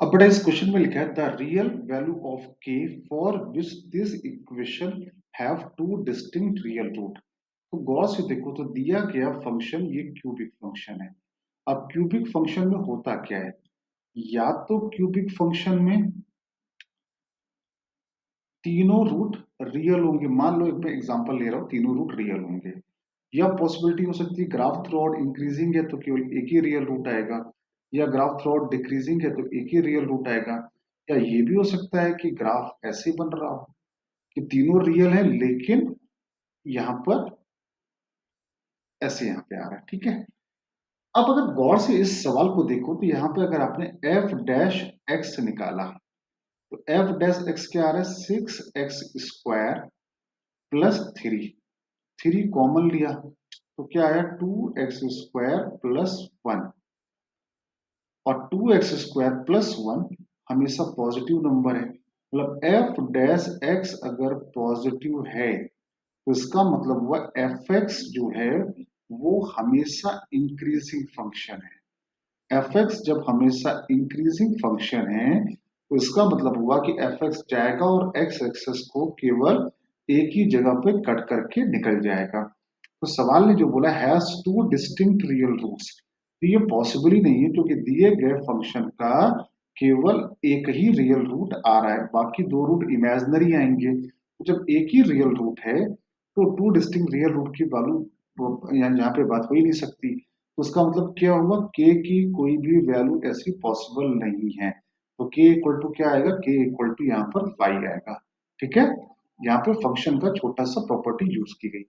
अब बड़ा इस क्वेश्चन में लिखा है the real value of K for which this equation have two distinct real root. तो गौर से देखो तो दिया गया फंक्शन ये क्यूबिक फंक्शन है। अब क्यूबिक फंक्शन में होता क्या है, या तो क्यूबिक फंक्शन में तीनों रूट रियल होंगे, मान लो एक मैं एग्जांपल ले रहा हूं तीनों रूट रियल होंगे, या पॉसिबिलिटी हो सकती है ग्राफ थ्रू इंक्रीजिंग है तो केवल एक ही रियल रूट आएगा, या ग्राफ थ्रू डिक्रीजिंग है तो एक ही रियल रूट आएगा, या ये भी हो सकता है कि ग्राफ ऐसे बन रहा हो कि तीनों रियल है लेकिन यहाँ पर ऐसे यहाँ पे आ रहा है। ठीक है, अब अगर गौर से इस सवाल को देखो तो यहाँ पे अगर आपने एफ डैश एक्स निकाला तो एफ डैश एक्स क्या आ रहा है, 6x² प्लस 3 कॉमन लिया तो क्या आया 2x² प्लस 1, और 2x² प्लस 1 हमेशा पॉजिटिव नंबर है, मतलब एफ डैश एक्स अगर पॉजिटिव है तो इसका मतलब हुआ एफ एक्स जो है वो हमेशा इंक्रीजिंग फंक्शन है। एफ एक्स जब हमेशा इंक्रीजिंग फंक्शन है तो इसका मतलब हुआ कि एफ एक्स जाएगा और एक्स एक्सेस को केवल एक ही जगह पे कट करके निकल जाएगा। तो सवाल ने जो बोला has two distinct real roots, तो ये पॉसिबल ही नहीं है क्योंकि दिए गए फंक्शन का केवल एक ही रियल रूट आ रहा है, बाकी दो रूट इमेजिनरी आएंगे। तो जब एक ही रियल रूट है तो टू डिस्टिंक्ट रियल रूट की वैल्यू यहाँ पे बात हो ही नहीं सकती। तो उसका मतलब क्या हुआ, के की कोई भी वैल्यू ऐसी पॉसिबल नहीं है। तो के इक्वल टू क्या आएगा, के इक्वल टू यहाँ पर 5 आएगा। ठीक है, यहाँ पे फंक्शन का छोटा सा प्रॉपर्टी यूज की गई।